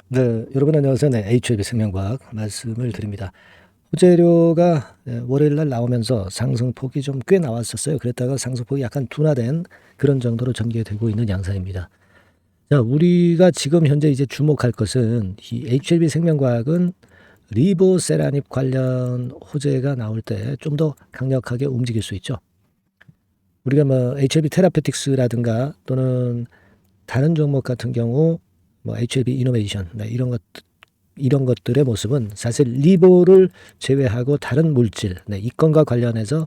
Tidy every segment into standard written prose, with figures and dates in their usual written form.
네, 여러분 안녕하세요. 네, HLB 생명과학 말씀을 드립니다. 호재료가 월요일 날 나오면서 상승폭이 좀 꽤 나왔었어요. 그랬다가 상승폭이 약간 둔화된 그런 정도로 전개되고 있는 양상입니다. 자, 우리가 지금 현재 이제 주목할 것은 이 HLB 생명과학은 리보세라닙 관련 호재가 나올 때 좀 더 강력하게 움직일 수 있죠. 우리가 뭐 HLB 테라페틱스라든가 또는 다른 종목 같은 경우 뭐 HLB 이노베이션 이런 것들의 모습은 사실 리보를 제외하고 다른 물질, 이 건과 관련해서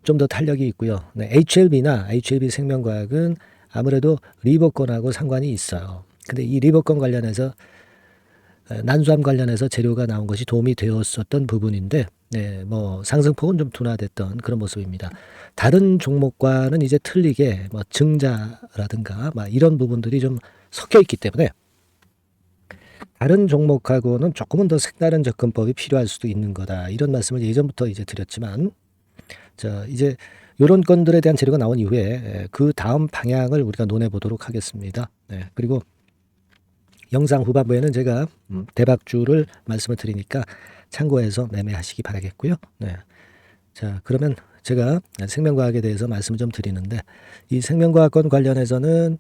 좀 더 탄력이 있고요. HLB나 HLB 생명과학은 아무래도 리보건하고 상관이 있어요. 근데 이 리보건 관련해서 난수함 관련해서 재료가 나온 것이 도움이 되었었던 부분인데, 뭐 상승폭은 좀 둔화됐던 그런 모습입니다. 다른 종목과는 이제 틀리게 뭐 증자라든가 막 이런 부분들이 좀 섞여 있기 때문에 다른 종목하고는 조금은 더 색다른 접근법이 필요할 수도 있는 거다. 이런 말씀을 예전부터 이제 드렸지만, 자, 이제 이런 건들에 대한 재료가 나온 이후에 그 다음 방향을 우리가 논해 보도록 하겠습니다. 네, 그리고 영상 후반부에는 제가 대박주를 말씀을 드리니까 참고해서 매매하시기 바라겠고요. 네. 자, 그러면 제가 생명과학에 대해서 말씀을 좀 드리는데, 이 생명과학권 관련해서는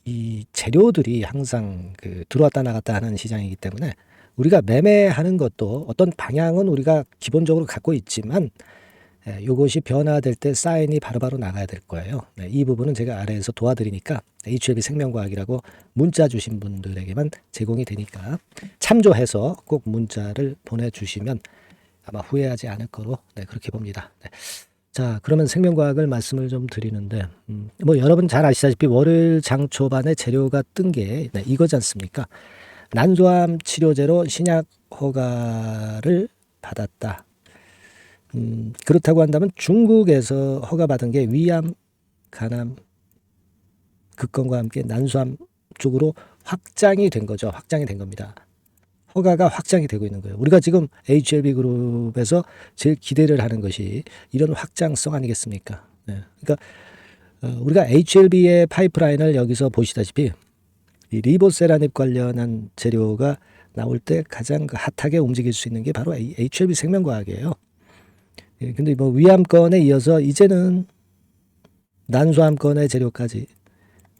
이 재료들이 항상 그 들어왔다 나갔다 하는 시장이기 때문에 우리가 매매하는 것도 어떤 방향은 우리가 기본적으로 갖고 있지만 이것이 변화될 때 사인이 바로바로 나가야 될 거예요. 이 부분은 제가 아래에서 도와드리니까 HLB 생명과학이라고 문자 주신 분들에게만 제공이 되니까 참조해서 꼭 문자를 보내주시면 아마 후회하지 않을 거로 그렇게 봅니다. 자, 그러면 생명과학을 말씀을 좀 드리는데, 뭐 여러분 잘 아시다시피 월요일 장 초반에 재료가 뜬 게 이거지 않습니까? 난소암 치료제로 신약 허가를 받았다. 그렇다고 한다면 중국에서 허가받은 게 위암, 간암, 극건과 함께 난소암 쪽으로 확장이 된 거죠. 확장이 된 겁니다. 허가가 확장이 되고 있는 거예요. 우리가 지금 HLB 그룹에서 제일 기대를 하는 것이 이런 확장성 아니겠습니까? 네. 그러니까 우리가 HLB의 파이프라인을 여기서 보시다시피 이 리보세라닙 관련한 재료가 나올 때 가장 핫하게 움직일 수 있는 게 바로 HLB 생명과학이에요. 예, 근데 뭐 위암건에 이어서 이제는 난소암건의 재료까지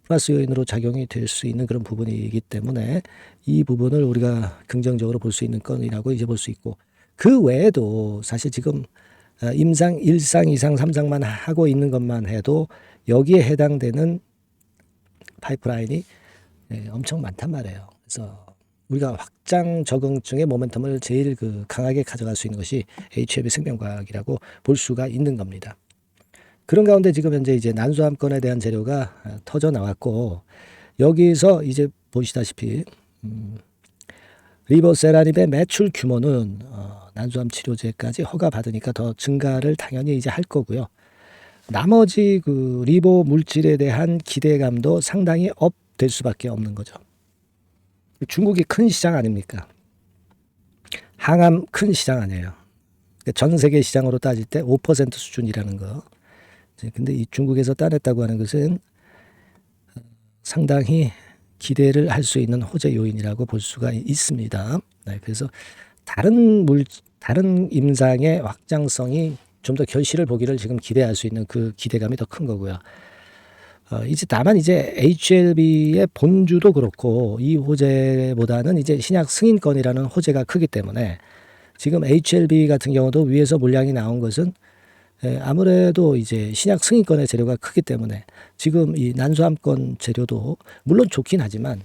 플러스 요인으로 작용이 될 수 있는 그런 부분이기 때문에 이 부분을 우리가 긍정적으로 볼 수 있는 건이라고 이제 볼 수 있고, 그 외에도 사실 지금 임상 1상, 2상, 3상만 하고 있는 것만 해도 여기에 해당되는 파이프라인이 엄청 많단 말이에요. 그래서 우리가 확장 적응증의 모멘텀을 제일 강하게 가져갈 수 있는 것이 HLB 생명과학이라고 볼 수가 있는 겁니다. 그런 가운데 지금 현재 이제 난소암건에 대한 재료가 터져 나왔고, 여기서 이제 보시다시피 리보세라닙의 매출 규모는 난소암 치료제까지 허가 받으니까 더 증가를 당연히 이제 할 거고요. 나머지 그 리보 물질에 대한 기대감도 상당히 업 될 수밖에 없는 거죠. 중국이 큰 시장 아닙니까? 항암 큰 시장 아니에요. 전 세계 시장으로 따질 때 5% 수준이라는 거. 근데 이 중국에서 따냈다고 하는 것은 상당히 기대를 할 수 있는 호재 요인이라고 볼 수가 있습니다. 그래서 다른 임상의 확장성이 좀 더 결실을 보기를 지금 기대할 수 있는 그 기대감이 더 큰 거고요. 이제 다만 이제 HLB의 본주도 그렇고 이 호재보다는 이제 신약 승인권이라는 호재가 크기 때문에 지금 HLB 같은 경우도 위에서 물량이 나온 것은 아무래도 이제 신약 승인권의 재료가 크기 때문에 지금 이 난소암권 재료도 물론 좋긴 하지만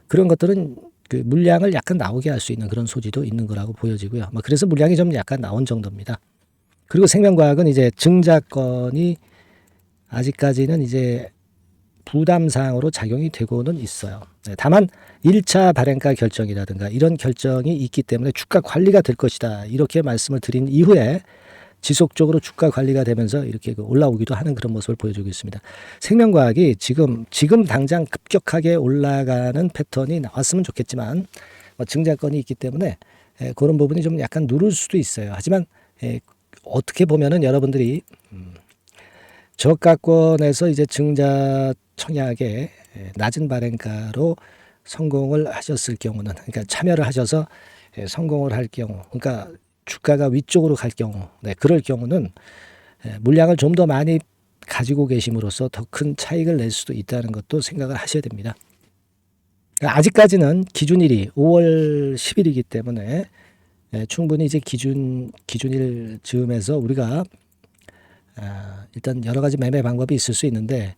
그런 것들은 그 물량을 약간 나오게 할 수 있는 그런 소지도 있는 거라고 보여지고요. 뭐 그래서 물량이 좀 약간 나온 정도입니다. 그리고 생명과학은 이제 증자권이 아직까지는 이제 부담사항으로 작용이 되고는 있어요. 다만 1차 발행가 결정이라든가 이런 결정이 있기 때문에 주가 관리가 될 것이다. 이렇게 말씀을 드린 이후에 지속적으로 주가 관리가 되면서 이렇게 올라오기도 하는 그런 모습을 보여주고 있습니다. 생명과학이 지금 당장 급격하게 올라가는 패턴이 나왔으면 좋겠지만 증자권이 있기 때문에 그런 부분이 좀 약간 누를 수도 있어요. 하지만 어떻게 보면은 여러분들이 저가권에서 이제 증자 청약에 낮은 발행가로 성공을 하셨을 경우는, 그러니까 참여를 하셔서 성공을 할 경우, 그러니까 주가가 위쪽으로 갈 경우, 그럴 경우는 물량을 좀 더 많이 가지고 계심으로써 더 큰 차익을 낼 수도 있다는 것도 생각을 하셔야 됩니다. 그러니까 아직까지는 기준일이 5월 10일이기 때문에 충분히 이제 기준일 즈음에서 우리가 일단 여러 가지 매매 방법이 있을 수 있는데,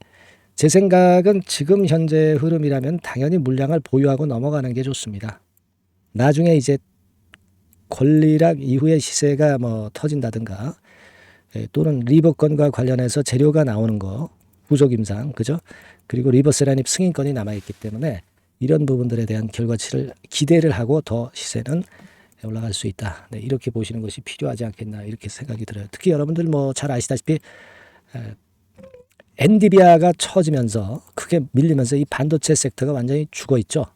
제 생각은 지금 현재 흐름이라면 당연히 물량을 보유하고 넘어가는 게 좋습니다. 나중에 이제 권리락 이후에 시세가 뭐 터진다든가 또는 리버건과 관련해서 재료가 나오는 거, 후속 임상, 그죠? 그리고 리버세라닙 승인권이 남아있기 때문에 이런 부분들에 대한 결과치를 기대를 하고 더 시세는 올라갈 수 있다. 이렇게 보시는 것이 필요하지 않겠나 이렇게 생각이 들어요. 특히 여러분들 뭐 잘 아시다시피 엔비디아가 처지면서 크게 밀리면서 이 반도체 섹터가 완전히 죽어 있죠.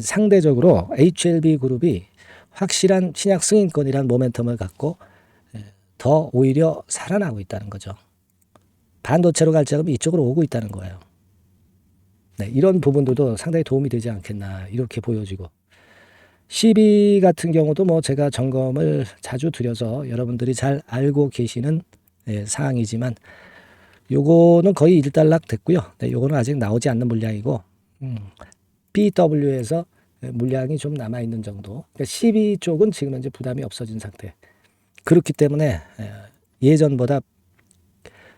상대적으로 HLB 그룹이 확실한 신약 승인권이라는 모멘텀을 갖고 더 오히려 살아나고 있다는 거죠. 반도체로 갈 자금이 이쪽으로 오고 있다는 거예요. 이런 부분들도 상당히 도움이 되지 않겠나 이렇게 보여지고, CB 같은 경우도 뭐 제가 점검을 자주 드려서 여러분들이 잘 알고 계시는 사항이지만 요거는 거의 일단락 됐고요. 요거는 아직 나오지 않는 물량이고 BW에서 물량이 좀 남아있는 정도. 그러니까 CB 쪽은 지금 현재 부담이 없어진 상태. 그렇기 때문에 예전보다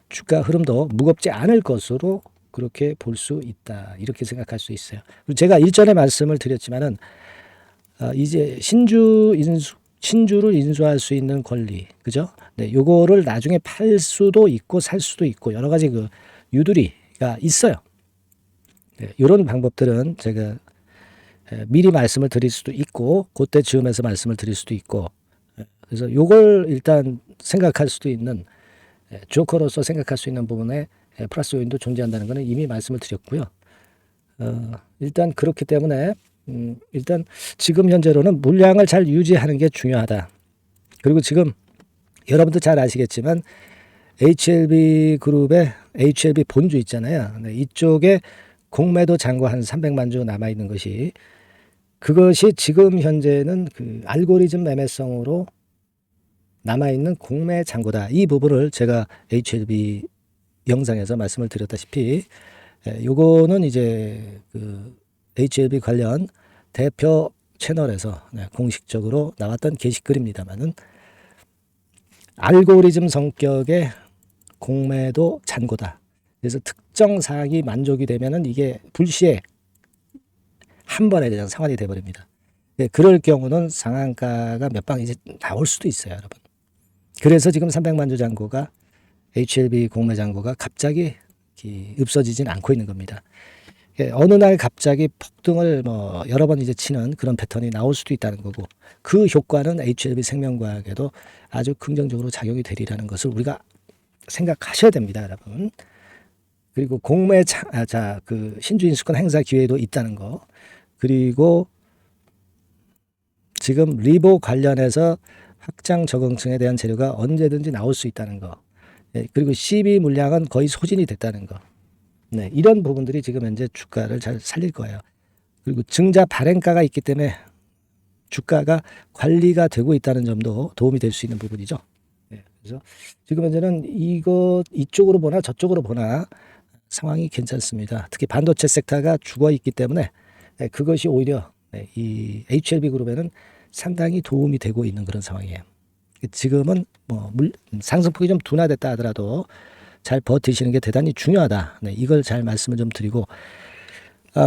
주가 흐름도 무겁지 않을 것으로 그렇게 볼 수 있다. 이렇게 생각할 수 있어요. 그리고 제가 일전에 말씀을 드렸지만은 이제 신주를 인수할 수 있는 권리, 그죠? 요거를 나중에 팔 수도 있고 살 수도 있고 여러 가지 그 유두리가 있어요. 이런 방법들은 제가 미리 말씀을 드릴 수도 있고 그때 즈음에서 말씀을 드릴 수도 있고, 그래서 요걸 일단 생각할 수도 있는, 조커로서 생각할 수 있는 부분에 플러스 요인도 존재한다는 것은 이미 말씀을 드렸고요. 일단 그렇기 때문에 일단 지금 현재로는 물량을 잘 유지하는 게 중요하다. 그리고 지금 여러분도 잘 아시겠지만 HLB 그룹의 HLB 본주 있잖아요. 이쪽에 공매도 잔고 한 300만 주 남아있는 것이, 그것이 지금 현재는 그 알고리즘 매매성으로 남아있는 공매 잔고다. 이 부분을 제가 HLB 영상에서 말씀을 드렸다시피 요거는 이제 그 HLB 관련 대표 채널에서 공식적으로 나왔던 게시글입니다만은, 알고리즘 성격의 공매도 잔고다. 그래서 특정 사항이 만족이 되면은 이게 불시에 한 번에 그냥 상환이 돼버립니다. 그럴 경우는 상한가가 몇 방 이제 나올 수도 있어요, 여러분. 그래서 지금 300만 주 잔고가 HLB 공매 잔고가 갑자기 없어지진 않고 있는 겁니다. 어느 날 갑자기 폭등을 뭐 여러 번 이제 치는 그런 패턴이 나올 수도 있다는 거고, 그 효과는 HLB 생명과학에도 아주 긍정적으로 작용이 되리라는 것을 우리가 생각하셔야 됩니다, 여러분. 그리고 그 신주인수권 행사 기회도 있다는 거, 그리고 지금 리보 관련해서 확장 적응층에 대한 재료가 언제든지 나올 수 있다는 거, 그리고 CB 물량은 거의 소진이 됐다는 거, 이런 부분들이 지금 현재 주가를 잘 살릴 거예요. 그리고 증자 발행가가 있기 때문에 주가가 관리가 되고 있다는 점도 도움이 될 수 있는 부분이죠. 그래서 지금 현재는 이쪽으로 보나 저쪽으로 보나 상황이 괜찮습니다. 특히 반도체 섹터가 죽어 있기 때문에 그것이 오히려 이 HLB 그룹에는 상당히 도움이 되고 있는 그런 상황이에요. 지금은 뭐 상승폭이 좀 둔화됐다 하더라도 잘 버티시는 게 대단히 중요하다. 이걸 잘 말씀을 좀 드리고,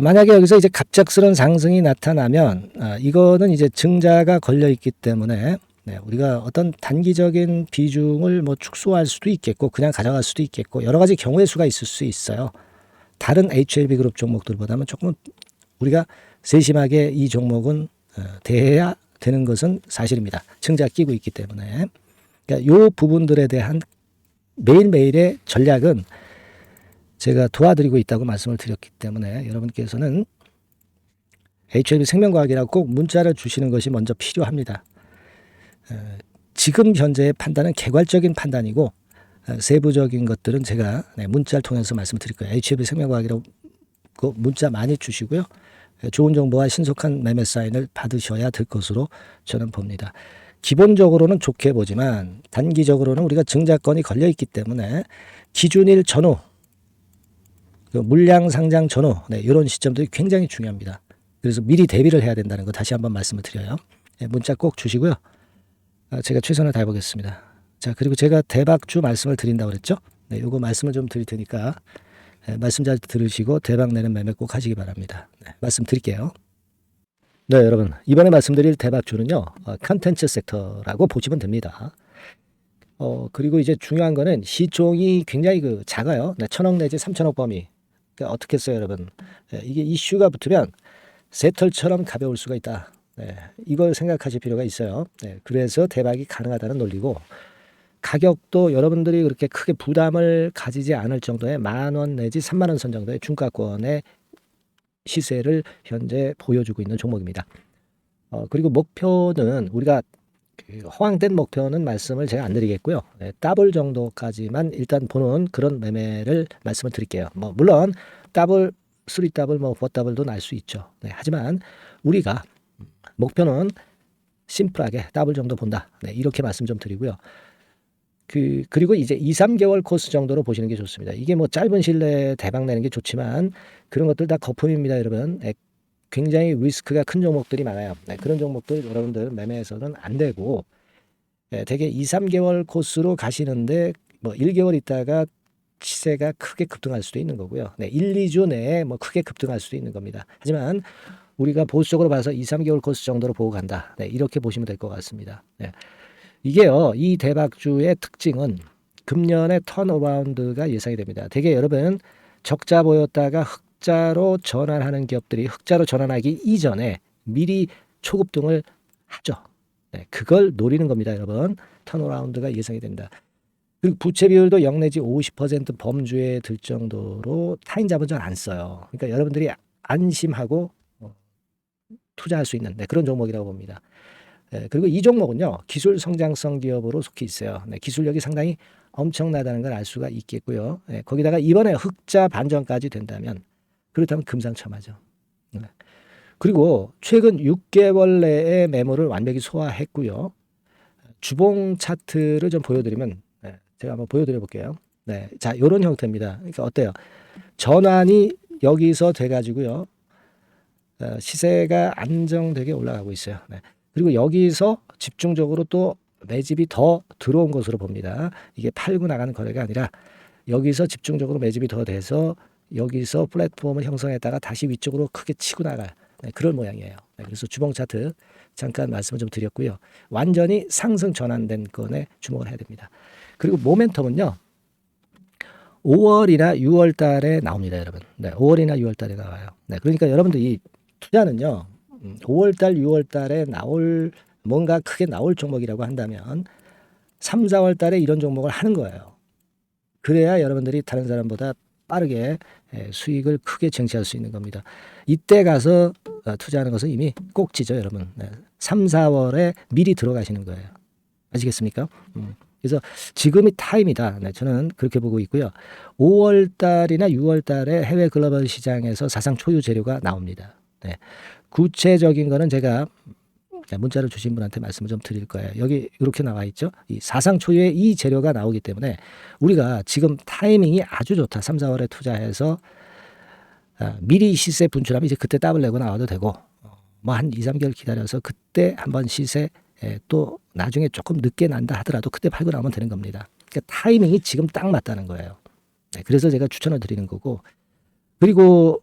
만약에 여기서 이제 갑작스러운 상승이 나타나면 이거는 이제 증자가 걸려 있기 때문에 우리가 어떤 단기적인 비중을 뭐 축소할 수도 있겠고 그냥 가져갈 수도 있겠고 여러 가지 경우의 수가 있을 수 있어요. 다른 HLB 그룹 종목들보다는 조금 우리가 세심하게 이 종목은 대해야 되는 것은 사실입니다. 증자 끼고 있기 때문에. 그러니까 이 부분들에 대한 매일매일의 전략은 제가 도와드리고 있다고 말씀을 드렸기 때문에 여러분께서는 HLB 생명과학이라고 꼭 문자를 주시는 것이 먼저 필요합니다. 지금 현재의 판단은 개괄적인 판단이고 세부적인 것들은 제가 문자를 통해서 말씀을 드릴 거예요. HLB 생명과학이라고 그 문자 많이 주시고요. 좋은 정보와 신속한 매매 사인을 받으셔야 될 것으로 저는 봅니다. 기본적으로는 좋게 보지만 단기적으로는 우리가 증자권이 걸려 있기 때문에 기준일 전후, 물량 상장 전후, 이런 시점들이 굉장히 중요합니다. 그래서 미리 대비를 해야 된다는 거 다시 한번 말씀을 드려요. 문자 꼭 주시고요. 제가 최선을 다해보겠습니다. 자, 그리고 제가 대박주 말씀을 드린다고 그랬죠? 요거 말씀을 좀 드릴 테니까 말씀 잘 들으시고 대박 내는 매매 꼭 하시기 바랍니다. 말씀 드릴게요. 네, 여러분. 이번에 말씀드릴 대박주는요, 컨텐츠 섹터라고 보시면 됩니다. 그리고 이제 중요한 거는 시총이 굉장히 작아요. 1,000억 내지 3,000억 범위. 그러니까 어떻게 했어요, 여러분? 이게 이슈가 붙으면 새털처럼 가벼울 수가 있다. 이걸 생각하실 필요가 있어요. 그래서 대박이 가능하다는 논리고, 가격도 여러분들이 그렇게 크게 부담을 가지지 않을 정도의 10,000원 내지 30,000원 선 정도의 중가권의 시세를 현재 보여주고 있는 종목입니다. 그리고 목표는 우리가 허황된 목표는 말씀을 제가 안 드리겠고요. 더블 정도까지만 일단 보는 그런 매매를 말씀을 드릴게요. 물론 더블, 3더블, 4더블도 날 수 있죠. 하지만 우리가 목표는 심플하게 더블 정도 본다. 이렇게 말씀 좀 드리고요. 그리고 이제 2, 3개월 코스 정도로 보시는 게 좋습니다. 이게 짧은 시일 내에 대박 내는 게 좋지만 그런 것들 다 거품입니다, 여러분. 굉장히 리스크가 큰 종목들이 많아요. 그런 종목들 여러분들 매매해서는 안 되고, 대개 2, 3개월 코스로 가시는데 1개월 있다가 시세가 크게 급등할 수도 있는 거고요. 1, 2주 내에 크게 급등할 수도 있는 겁니다. 하지만 우리가 보수적으로 봐서 2, 3개월 코스 정도로 보고 간다. 이렇게 보시면 될 것 같습니다. 이게요, 이 대박주의 특징은 금년에 턴어라운드가 예상이 됩니다. 대개 여러분 적자 보였다가 흑자로 전환하는 기업들이 흑자로 전환하기 이전에 미리 초급등을 하죠. 그걸 노리는 겁니다, 여러분. 턴어라운드가 예상이 됩니다. 그리고 부채 비율도 0 내지 50% 범주에 들 정도로 타인 자본 잘 안 써요. 그러니까 여러분들이 안심하고 투자할 수 있는 그런 종목이라고 봅니다. 그리고 이 종목은요, 기술 성장성 기업으로 속해 있어요. 기술력이 상당히 엄청나다는 걸 알 수가 있겠고요. 거기다가 이번에 흑자 반전까지 된다면, 그렇다면 금상첨화죠. 그리고 최근 6개월 내에 매물을 완벽히 소화했고요. 주봉 차트를 좀 보여드리면, 제가 한번 보여드려 볼게요. 자, 이런 형태입니다. 그러니까 어때요? 전환이 여기서 돼가지고요, 시세가 안정되게 올라가고 있어요. 그리고 여기서 집중적으로 또 매집이 더 들어온 것으로 봅니다. 이게 팔고 나가는 거래가 아니라 여기서 집중적으로 매집이 더 돼서 여기서 플랫폼을 형성했다가 다시 위쪽으로 크게 치고 나갈 그런 모양이에요. 그래서 주봉 차트 잠깐 말씀을 좀 드렸고요. 완전히 상승 전환된 건에 주목을 해야 됩니다. 그리고 모멘텀은요, 5월이나 6월 달에 나옵니다, 여러분. 5월이나 6월 달에 나와요. 그러니까 여러분들 이 투자는요, 5월 달, 6월 달에 뭔가 크게 나올 종목이라고 한다면 3, 4월 달에 이런 종목을 하는 거예요. 그래야 여러분들이 다른 사람보다 빠르게 수익을 크게 쟁취할 수 있는 겁니다. 이때 가서 투자하는 것은 이미 꼭지죠, 여러분. 3, 4월에 미리 들어가시는 거예요. 아시겠습니까? 그래서 지금이 타임이다. 저는 그렇게 보고 있고요. 5월 달이나 6월 달에 해외 글로벌 시장에서 사상 초유 재료가 나옵니다. 구체적인 거는 제가 문자를 주신 분한테 말씀을 좀 드릴 거예요. 여기 이렇게 나와 있죠. 이 사상 초유의 이 재료가 나오기 때문에 우리가 지금 타이밍이 아주 좋다. 3, 4월에 투자해서 미리 시세 분출하면 이제 그때 더블 내고 나와도 되고, 한 2, 3개월 기다려서 그때 한번 시세 또 나중에 조금 늦게 난다 하더라도 그때 팔고 나오면 되는 겁니다. 그러니까 타이밍이 지금 딱 맞다는 거예요. 그래서 제가 추천을 드리는 거고, 그리고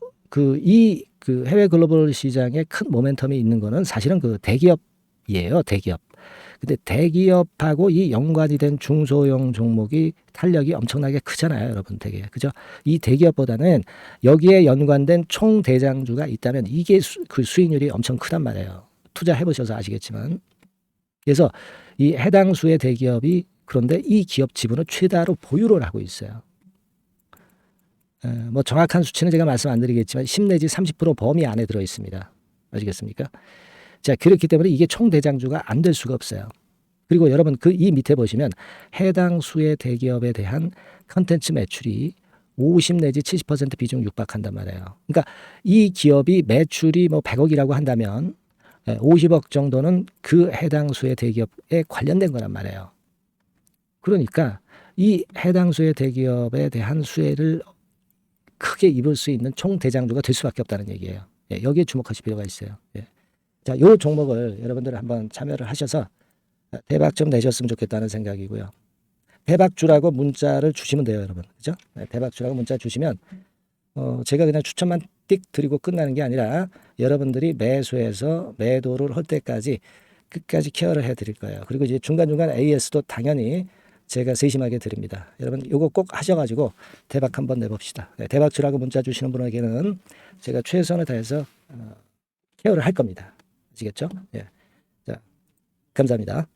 해외 글로벌 시장에 큰 모멘텀이 있는 거는 사실은 대기업이에요, 대기업. 근데 대기업하고 이 연관이 된 중소형 종목이 탄력이 엄청나게 크잖아요, 여러분, 되게. 그죠? 이 대기업보다는 여기에 연관된 총 대장주가 있다면 이게 그 수익률이 엄청 크단 말이에요. 투자해 보셔서 아시겠지만. 그래서 이 해당 수의 대기업이 그런데 이 기업 지분을 최다로 보유를 하고 있어요. 정확한 수치는 제가 말씀 안 드리겠지만 10 내지 30% 범위 안에 들어 있습니다. 아시겠습니까? 자, 그렇기 때문에 이게 총 대장주가 안 될 수가 없어요. 그리고 여러분 이 밑에 보시면 해당 수의 대기업에 대한 컨텐츠 매출이 50 내지 70% 비중 육박한단 말이에요. 그러니까 이 기업이 매출이 뭐 100억이라고 한다면 50억 정도는 그 해당 수의 대기업에 관련된 거란 말이에요. 그러니까 이 해당 수의 대기업에 대한 수혜를 크게 입을 수 있는 총대장주가 될 수밖에 없다는 얘기예요. 예, 여기에 주목하실 필요가 있어요. 예. 자, 요 종목을 여러분들 한번 참여를 하셔서 대박 좀 내셨으면 좋겠다는 생각이고요. 대박주라고 문자를 주시면 돼요, 여러분. 그죠? 네, 대박주라고 문자 주시면 제가 그냥 추천만 띡 드리고 끝나는 게 아니라 여러분들이 매수해서 매도를 할 때까지 끝까지 케어를 해 드릴 거예요. 그리고 이제 중간중간 AS도 당연히 제가 세심하게 드립니다. 여러분 이거 꼭 하셔가지고 대박 한번 내봅시다. 네, 대박주라고 문자 주시는 분에게는 제가 최선을 다해서 케어를 할 겁니다. 아시겠죠? 예. 자, 감사합니다.